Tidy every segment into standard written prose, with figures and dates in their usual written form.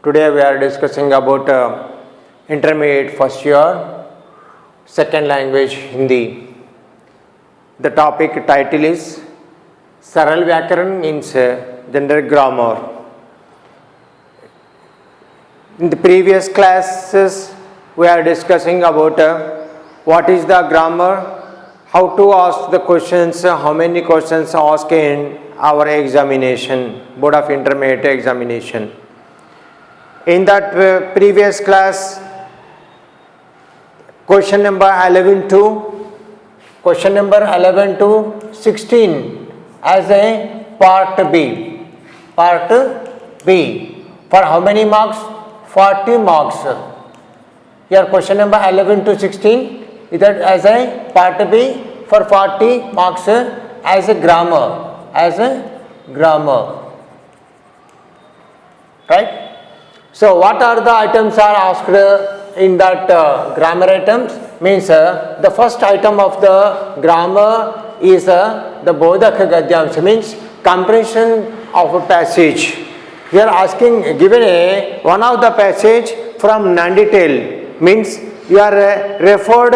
Today we are discussing about intermediate first year, second language Hindi. The topic title is Saral Vyakaran means general grammar. In the previous classes we are discussing about what is the grammar, how to ask the questions, how many questions asked in our examination, Board of Intermediate examination. In that previous class, question number 11 to 16 as a part B. Part B. For how many marks? 40 marks. Here question number 11 to 16 is that as a part B for 40 marks as a grammar. Right? So what are the items are asked in that grammar items? Means the first item of the grammar is the Bodhaka Gadyamsha, means comprehension of a passage. We are asking, given one of the passage from non-detail, means you are referred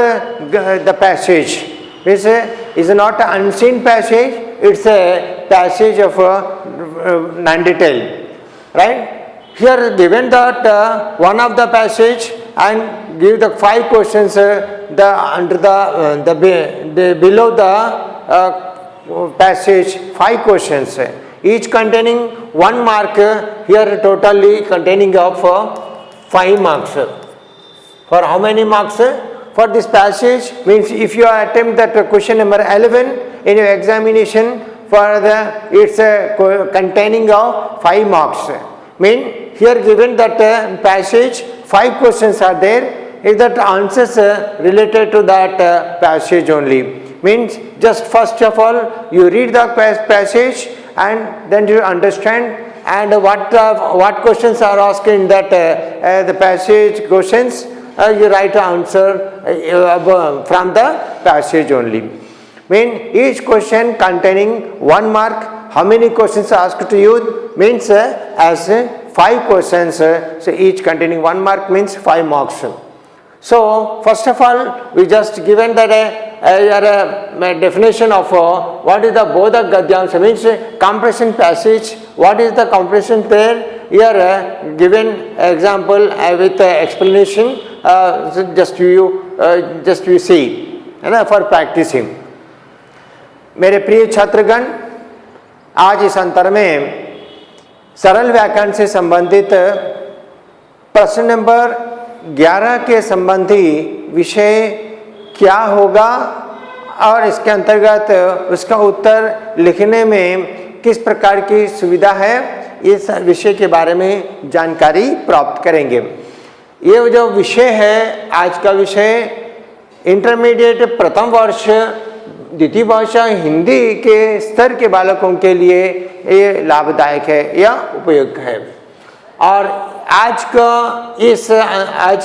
the passage. Means is not an unseen passage, it's a passage of non-detail, right? Here given that one of the passage and give the 5 questions below the passage 5 questions, each containing 1 mark, here totally containing of 5 marks. For how many marks? For this passage, means if you attempt that question number 11 in your examination, for the it's containing of 5 marks. Mean here given that passage 5 questions are there, is that answers related to that passage only. Means just first of all you read the passage and then you understand and what questions are asked in that the passage questions, you write answer from the passage only. Mean each question containing 1 mark. How many questions are asked to you? Means as 5 questions, so each containing 1 mark means 5 marks. So first of all we just given that a definition of what is the Bodhak Gadyamsha, means comprehension passage. What is the comprehension there? Here given example with explanation, just you see for practicing. मेरे प्रिय छात्रगण, आज इस अंतर में सरल व्याकरण से संबंधित प्रश्न नंबर 11 के संबंधी विषय क्या होगा और इसके अंतर्गत उसका उत्तर लिखने में किस प्रकार की सुविधा है, इस विषय के बारे में जानकारी प्राप्त करेंगे। ये जो विषय है, आज का विषय इंटरमीडिएट प्रथम वर्ष द्वितीय भाषा हिंदी के स्तर के बालकों के लिए ये लाभदायक है या उपयुक्त है। और आज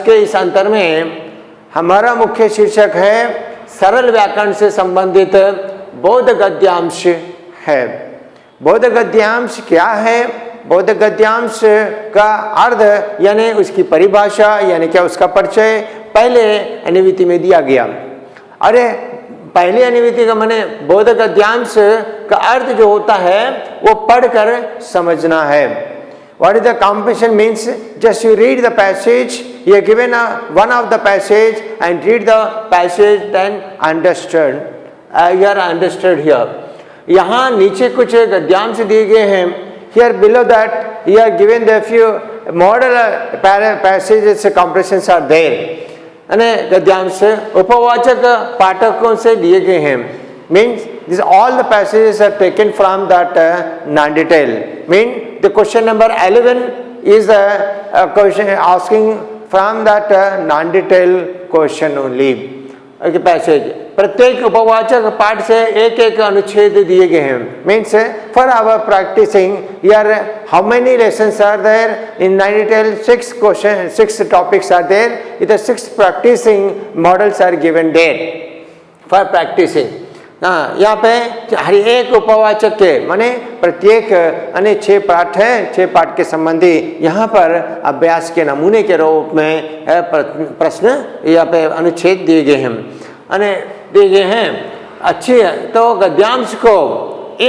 के इस अंतर में हमारा मुख्य शीर्षक है सरल व्याकरण से संबंधित बोध गद्यांश है। बोध गद्यांश क्या है? बोध गद्यांश का अर्थ यानी उसकी परिभाषा यानी क्या उसका परिचय पहले अनुवृत्ति में दिया गया। अरे पहले अनुवृत्ति का माने बोध गद्यांश का अर्थ जो होता है वो पढ़कर समझना है। What is the comprehension means? Just you read the passage, you are given one of the passage and read the passage, then understood. You are understood here. यहाँ नीचे कुछ गद्यांश दिए गए हैं. Here below that you are given the few model passages comprehensions are there. अने गद्यांश उपवाचक पाठकों से दिए गए हैं. Means these all the passages are taken from that non-detail. Mean the question number 11 is a question asking from that non-detail question only. Okay, passage. प्रत्येक उपवाचक पाठ से एक अनुच्छेद दिए गए हैं. Means for our practicing here how many lessons are there in non-detail? 6 topics are there. The 6 practicing models are given there for practicing. हाँ, यहाँ पे हर एक उपवाचक के माने प्रत्येक अन्य 6 पाठ है, 6 पाठ के संबंधी यहाँ पर अभ्यास के नमूने के रूप में प्रश्न यहाँ पे अनुच्छेद दिए गए हैं अने दिए गए हैं। अच्छी है तो गद्यांश को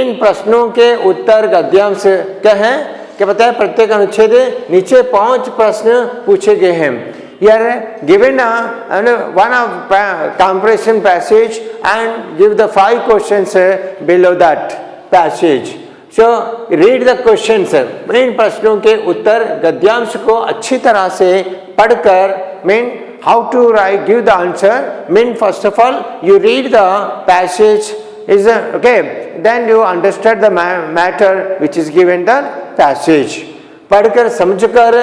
इन प्रश्नों के उत्तर गद्यांश क्या है कि पता है प्रत्येक अनुच्छेद नीचे 5 प्रश्न पूछे गए हैं। You are given one of comparison passage and give the 5 questions below that passage. So read the questions. इन प्रश्नों के उत्तर गद्यांश को अच्छी तरह से पढ़कर mean how to write give the answer. Mean first of all you read the passage is okay. Then you understand the matter which is given the passage. पढ़कर समझकर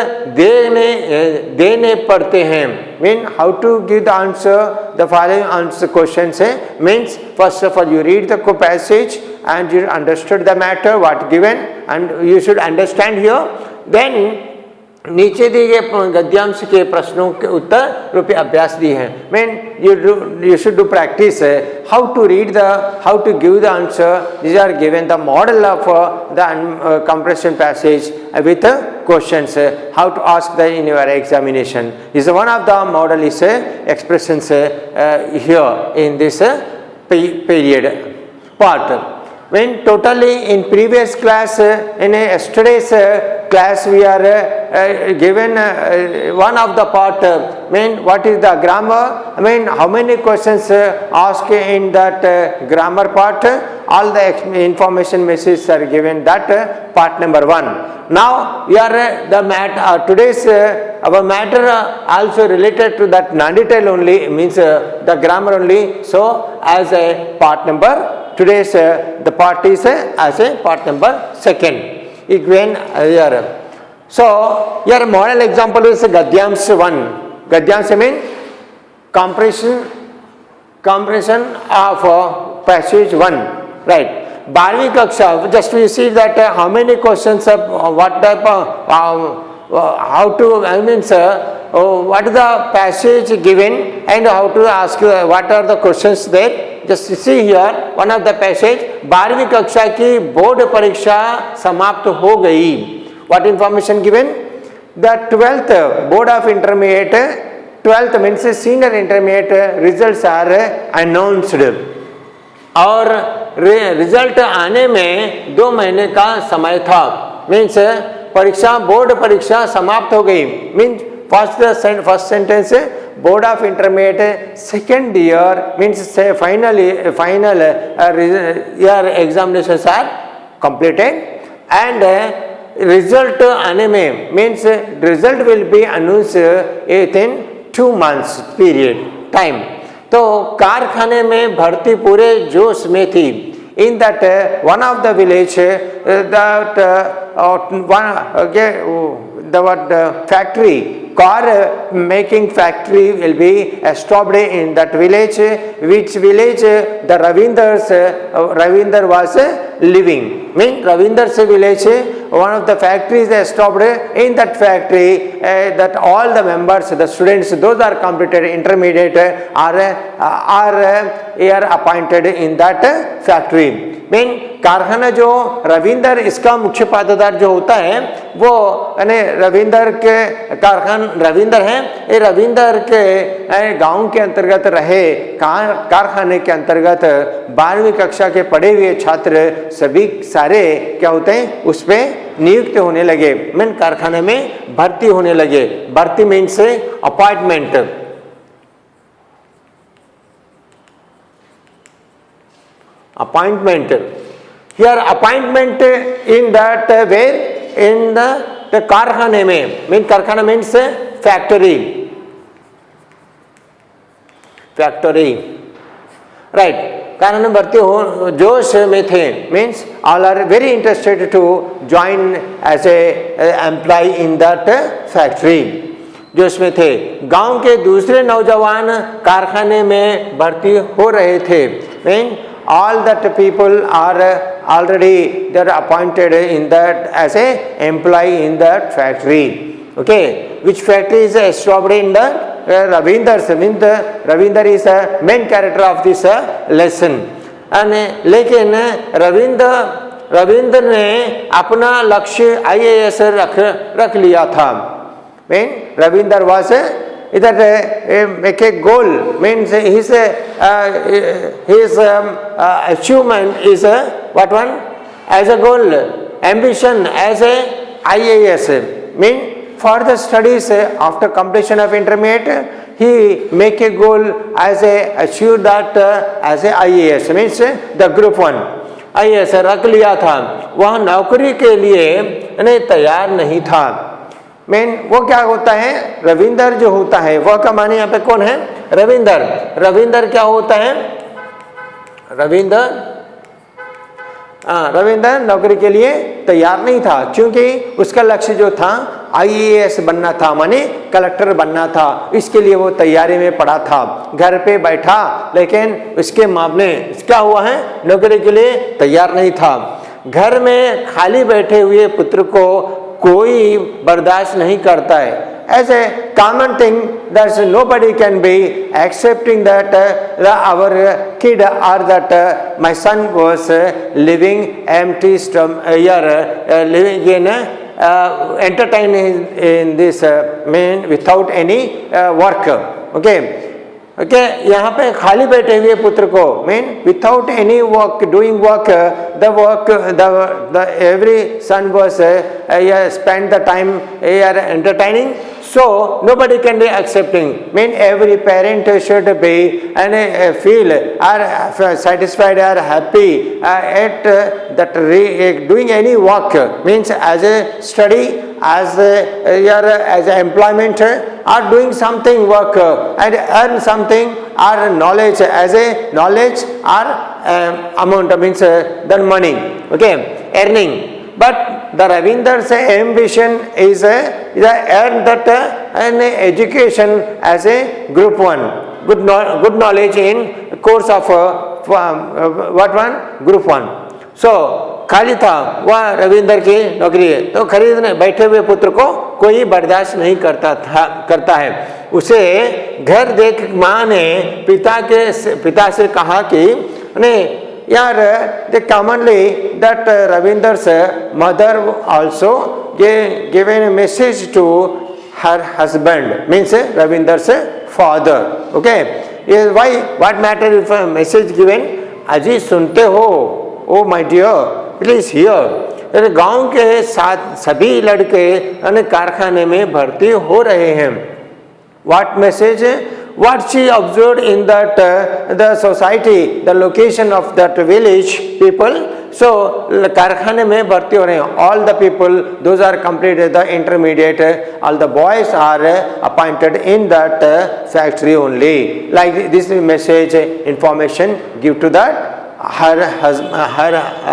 देने पड़ते हैं। Mean how to give the answer the following answer question है means first of all you read the passage and you understood the matter what given and you should understand here then नीचे दिए गए गद्यांश के प्रश्नों के उत्तर रूपी अभ्यास दिए हैं। Mean you should do practice how to read how to give the answer. These are given the model of the comparison passage with questions how to ask the in your examination. This is one of the model is expressions here in this period part. When totally in previous class in yesterday's class we are given one of the part mean what is the grammar. I mean how many questions asked in that grammar part. All the information messages are given that part number 1. Now we are the today's our matter also related to that non-detail only means the grammar only. So as a part number today's the part is as a part number 2nd. When here. So your model example is Gadyams 1. Gadyams mean comprehension of passage 1. Right. 12वीं कक्षा just we see that how many questions what type of how to I mean what is the passage given and how to ask what are the questions there. Just see here one of the passage 12वीं कक्षा की board परीक्षा समाप्त हो गई. What information given? The 12th board of intermediate 12th means senior intermediate results are announced. और result आने में 2 महीने का समय था. मीन्स परीक्षा बोर्ड परीक्षा समाप्त हो गई. Means first sentence board of intermediate second year means say final year examinations are completed and result आने में means result will be announced within 2 months period time. तो कारखाने में भर्ती पूरे जोश में थी. In that one of the village that the factory car making factory will be established in that village. Which village the Ravinder was living. Mean Ravinder's village one of the factories established. In that factory that all the members the students those are completed intermediate are appointed in that factory. Mean कारखाना जो रविंदर इसका मुख्य पात्रधार जो होता है वो यानी रविंदर के रविंदर हैं. ये रविंदर के गांव के अंतर्गत रहे कारखाने के अंतर्गत 12वीं कक्षा के पढ़े हुए छात्र सभी सारे क्या होते हैं उस पे नियुक्त होने लगे. मीन कारखाने में भर्ती होने लगे. भर्ती मीन्स से appointment. Appointment. Here appointment in that where in the कारखाने में mean कारखाना means factory. Right. कारखाने भर्ती हो जोश में थे means all are very interested to join as a employee in that factory. जोश में थे. गांव के दूसरे नौजवान कारखाने में भर्ती हो रहे थे. mean all that people are already they are appointed in that as a employee in that factory. Okay, which factory is established in the Ravinder. Means the Ravinder is a main character of this lesson. लेकिन रविंद्र ने अपना लक्ष्य IAS रख लिया था। Mean Ravindra was इधर make a goal, means his achievement is what one as a goal, ambition as a IAS, mean for the studies after completion of intermediate he make a goal as a achieve that as a IAS, means the group 1 IAS रख लिया था। वह नौकरी के लिए तैयार नहीं था। मेन वो क्या होता है, रविंदर जो होता है वह का माने यहाँ पे कौन है, रविंदर क्या होता है, रविंदर नौकरी के लिए तैयार नहीं था, क्योंकि उसका लक्ष्य जो था IAS बनना था, माने कलेक्टर बनना था। इसके लिए वो तैयारी में पड़ा था, घर पे बैठा, लेकिन उसके मामले क्या हुआ है, नौकरी के लिए तैयार नहीं था। घर में खाली बैठे हुए पुत्र को कोई बर्दाश्त नहीं करता है। As a common thing, that nobody can be accepting that our kid or that my son was living empty living in entertaining in this mean without any work. Okay, यहाँ पे खाली बैठे हुए पुत्र को mean without any work doing work, the every son was spend the time entertaining. So nobody can be accepting, mean every parent should be and feel or satisfied or happy at that doing any work, means as a study, as a employment, or doing something work and earn something or knowledge, as a knowledge or amount, means the money, okay, earning. But the Ravinder's ambition is earn that an education as a group 1, good knowledge in course of what one, group 1. So खाली था वह रविंदर की नौकरी है, तो खरीदने बैठे हुए पुत्र को कोई बर्दाश्त नहीं करता है। उसे घर देख माँ ने पिता से कहा कि नहीं यार, they commonly that Ravinder's mother also given a message to her husband, means Ravinder's father. Okay, why, what matter if a message given, अजी सुनते हो, oh my dear, please hear. गांव के साथ सभी लड़के कारखाने में भर्ती हो रहे हैं। What message? What she observed in that the society, the location of that village people. So कारखाने में भर्ती हो रहे हैं, all the people, those are completed the intermediate, all the boys are appointed in that factory only. Like this message information give to that her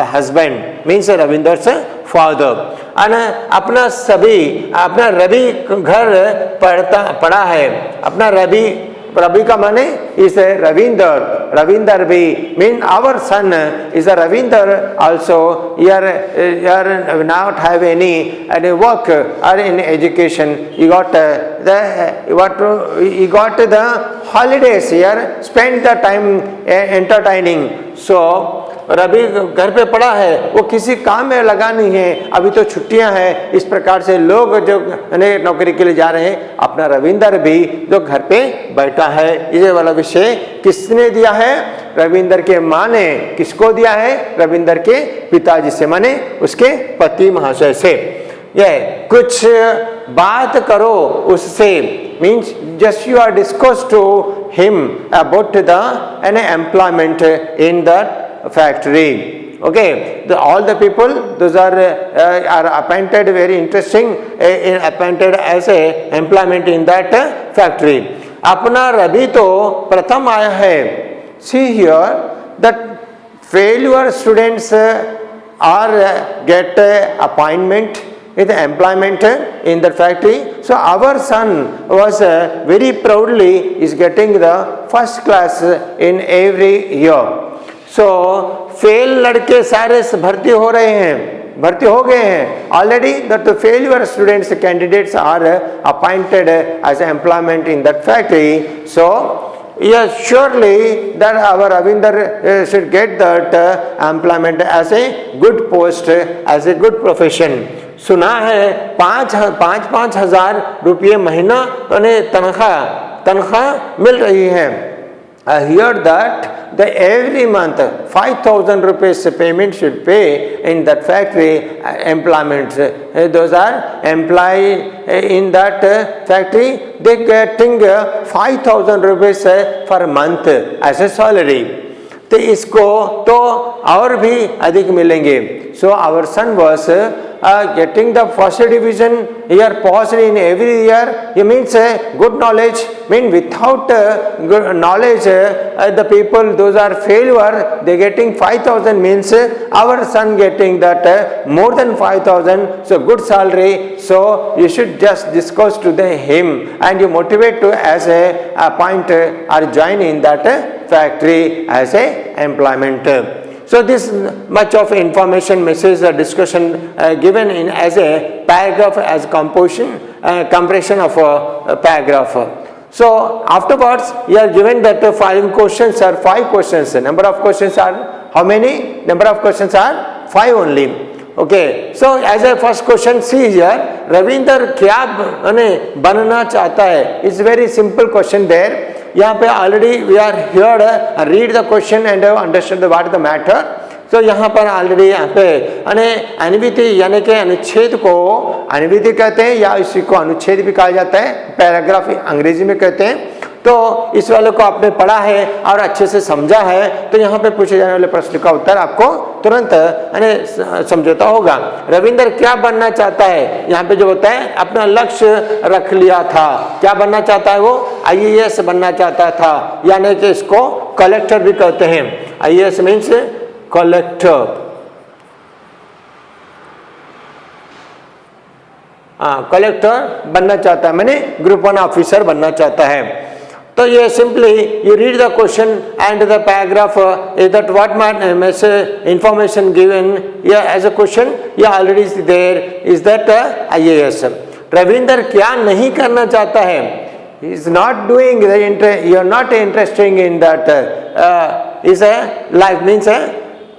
husband, means Ravinder's father. अपना रवि घर पढ़ा है, अपना रवि का माने is a Ravinder भी, mean our son is a Ravinder also. Here not have any work or in education. He got the holidays here, spend the time entertaining. So Ravi घर पे पड़ा है, वो किसी काम में लगा नहीं है, अभी तो छुट्टियां हैं। इस प्रकार से लोग जो नौकरी के लिए जा रहे हैं, अपना रविंदर भी जो घर पे बैठा है। ये वाला विषय किसने दिया है, रविंदर के माँ ने। किसको दिया है, रविंदर के पिताजी से, माने उसके पति महाशय से। ये कुछ बात करो उससे, means just you are discuss to him about the employment in that factory. Okay, all the people, those are appointed, very interesting, appointed as a employment in that factory. अपना रवि तो प्रथम आया है। See here that failure students are get appointment with employment in the factory. So our son was very proudly is getting the first class in every year. So fail लड़के सारे भर्ती हो रहे हैं, भर्ती हो गए हैं already. That the failure students candidates are appointed as employment in that factory. So yes, surely that our Ravinder should get that employment as a good post, as a good profession. सुना है 5,000 रुपये महीना उन्हें तनख्वाह मिल रही है. I hear that the every month 5,000 rupees payment should pay in that factory employments. Those are employed in that factory, they getting 5,000 rupees per month as a salary. तो इसको तो और भी अधिक मिलेंगे. So our son was getting the first division here passed in every year. It means good knowledge. Mean without good knowledge, the people those are failure. They getting 5,000 means our son getting that more than 5,000. So good salary. So you should just discuss to him and you motivate to as a point or join in that factory as a employment. So this much of information message discussion given in as a paragraph as compression of a paragraph. So afterwards you are given that 5 questions or 5 questions. Number of questions are how many? Number of questions are 5 only. Okay. So as a first question, see here, Ravinder क्या बनना चाहता है? It's very simple question there. यहाँ पे already we are here read the question and understand what the matter. तो यहाँ पर already यहाँ पे अनुविधि यानी कि अनुच्छेद को अनुविधि कहते हैं या इसी को अनुच्छेद भी कहा जाता है, पैराग्राफ अंग्रेजी में कहते हैं. तो इस वाले को आपने पढ़ा है और अच्छे से समझा है तो यहाँ पे पूछे जाने वाले प्रश्न का उत्तर आपको तुरंत समझौता होगा. रविंद्र क्या बनना चाहता है? यहाँ पे जो होता है अपना लक्ष्य रख लिया था. क्या बनना चाहता है वो? IAS बनना चाहता था, यानी कि इसको कलेक्टर भी कहते हैं. IAS means collector. कलेक्टर बनना चाहता है, मैंने ग्रुप 1 ऑफिसर बनना चाहता है. तो ये simply you read the question and the paragraph is that what message information given या एज अ क्वेश्चन या already is there is that IAS. Ravinder क्या नहीं करना चाहता है? Is not doing you are not interesting in that is a life means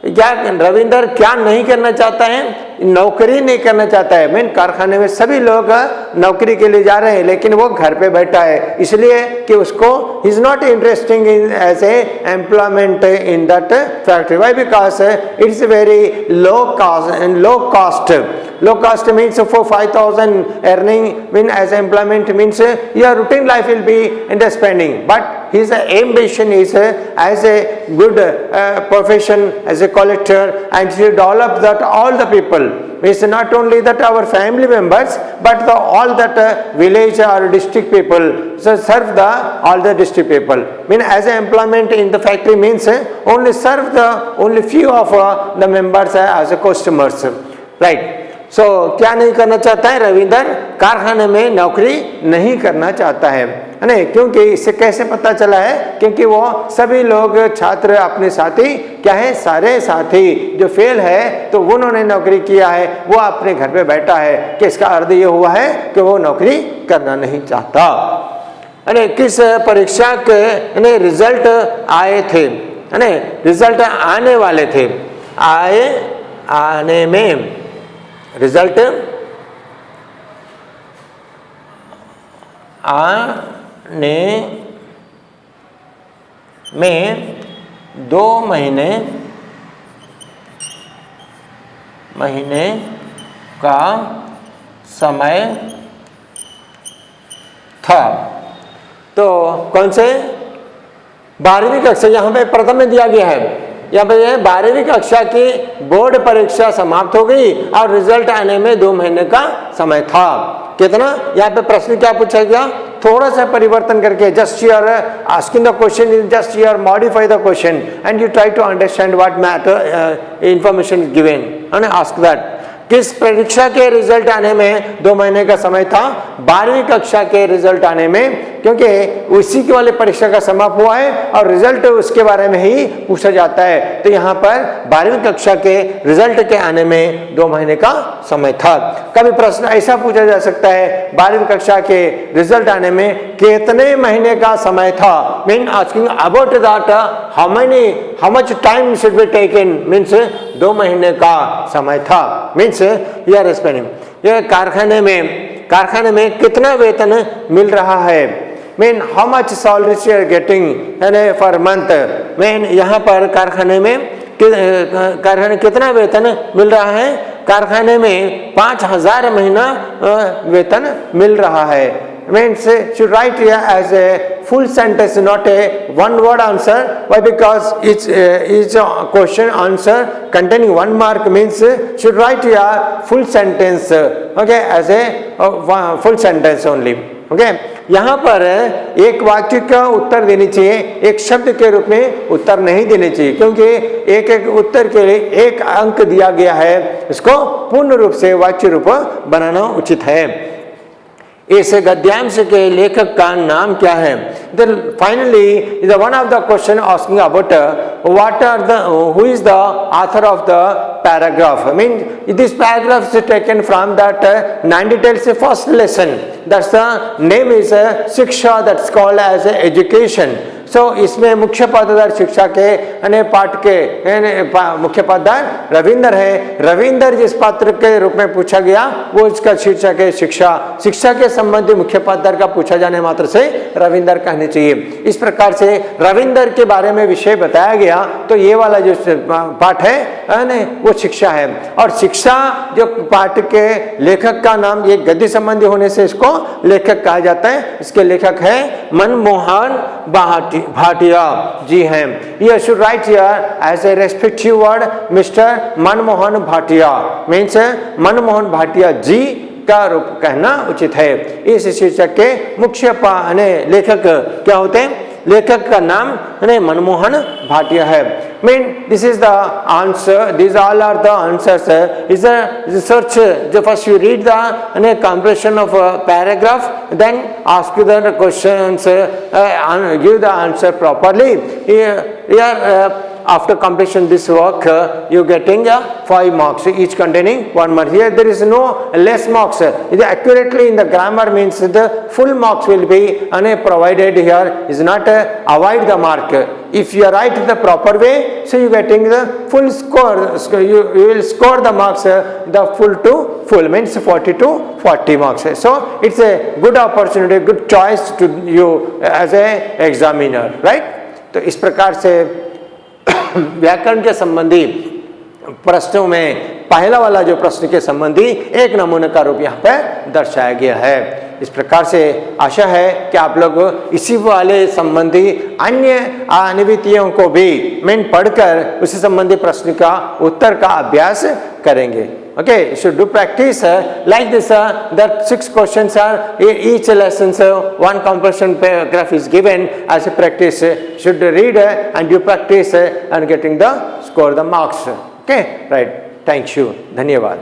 क्या रविंदर क्या नहीं करना चाहता है? नौकरी नहीं करना चाहता है. मीन कारखाने में सभी लोग नौकरी के लिए जा रहे हैं लेकिन वो घर पे बैठा है इसलिए कि उसको ही is not interesting in as a employment in that factory. Why? Because it is very low cost. Low cost means for 5,000 earning mean as employment means your routine life will be in the spending, but his ambition is as a good profession as a collector and to develop that all the people. Means not only that our family members but all that village or district people. So serve the all the district people. Mean as a employment in the factory means only serve the only few of the members as a customers. Right. सो क्या नहीं करना चाहता है? रविंदर कारखाने में नौकरी नहीं करना चाहता है नहीं. क्योंकि इससे कैसे पता चला है? क्योंकि वो सभी लोग छात्र अपने साथी क्या है, सारे साथी जो फेल है तो उन्होंने नौकरी किया है, वो अपने घर पे बैठा है. कि इसका अर्थ ये हुआ है कि वो नौकरी करना नहीं चाहता. किस परीक्षा के रिजल्ट आए थे? रिजल्ट आने वाले थे. आने में रिजल्ट आने में 2 महीने का समय था. तो कौन से? 12वीं कक्षा. यहाँ पे प्रथम में दिया गया है. यहाँ पे 12वीं कक्षा की बोर्ड परीक्षा समाप्त हो गई और रिजल्ट आने में 2 महीने का समय था. कितना? यहाँ पे प्रश्न क्या पूछा गया? थोड़ा सा परिवर्तन करके just you are asking the question is just you are modify the question and you try to understand what matter information given and ask that. किस परीक्षा के रिजल्ट आने में 2 महीने का समय था? 12वीं कक्षा के रिजल्ट आने में क्योंकि उसी के वाले परीक्षा का समाप्त हुआ है और रिजल्ट उसके बारे में ही पूछा जाता है। तो यहाँ पर 12वीं कक्षा के रिजल्ट के आने में 2 महीने का समय था। कभी प्रश्न ऐसा पूछा जा सकता है 12वीं कक्षा के रिजल्ट आने में कितने महीने का समय था, mean asking about that how much time should be taken, means 2 महीने का समय था, मीन्स यू आर स्पेंडिंग। ये कारखाने में कितना वेतन मिल रहा है, mean how much salary you are getting for month, mean यहाँ पर कारखाने कितना वेतन मिल रहा है, कारखाने में 5000 महीना वेतन मिल रहा है। Means should write here as a full sentence, not a one word answer. Why? Because each question answer containing 1 mark means should write here full sentence, okay, as a full sentence only, okay. यहाँ पर एक वाक्य का उत्तर देनी चाहिए, एक शब्द के रूप में उत्तर नहीं देने चाहिए, क्योंकि एक एक उत्तर के लिए 1 अंक दिया गया है, इसको पूर्ण रूप से वाक्य रूप बनाना उचित है। इस गद्यांश के लेखक का नाम क्या है? Then finally is one of the question asking about who is the author of the paragraph. I mean this paragraph is taken from that 9 details first lesson. That's the name is शिक्षा, that's called as education. So इसमें मुख्य पात्रधार शिक्षा के पाठ के मुख्य पात्रधार रविंदर है। रविंदर जिस पात्र के रूप में पूछा गया वो इसका शीर्षक है शिक्षा के संबंधी मुख्य पात्रधार का पूछा जाने मात्र से रविंदर कहने चाहिए। इस प्रकार से रविंदर के बारे में विषय बताया गया, तो ये वाला जो पाठ है वो शिक्षा है। और शिक्षा जो पाठ के लेखक का नाम ये गद्य संबंधी होने से इसको लेखक कहा जाता है। इसके लेखक है मनमोहन भाटिया जी हैं। You should write here as a respective word Mr. Manmohan Bhatia, means Manmohan Bhatia ji का रूप कहना उचित है। इस शीर्षक के मुख्य लेखक क्या होते हैं? लेखक का नाम मनमोहन भाटिया है। Mean this is the answer, this all are the answers. Is a search, जो first you read the comprehension of a paragraph, then ask the questions, give the answer properly. Here after completion this work you getting 5 marks, each containing 1 mark. Here there is no less marks. Accurately in the grammar means the full marks will be provided. Here is not avoid the mark. If you write the proper way, so you getting the full score. You will score the marks the full to full, means 40 to 40 marks. So it's a good opportunity, good choice to you as a examiner, right? तो इस प्रकार से व्याकरण के संबंधी प्रश्नों में पहला वाला जो प्रश्न के संबंधी एक नमूने का रूप यहाँ पे दर्शाया गया है। इस प्रकार से आशा है कि आप लोग इसी वाले संबंधी अन्य अनिवितियों को भी पढ़कर उसी संबंधी प्रश्न का उत्तर का अभ्यास करेंगे। Okay, you should do practice like this. That 6 questions are each lesson. One comprehension paragraph is given as a practice. Should read and you practice and getting the score, the marks. Okay, right. Thank you. धन्यवाद.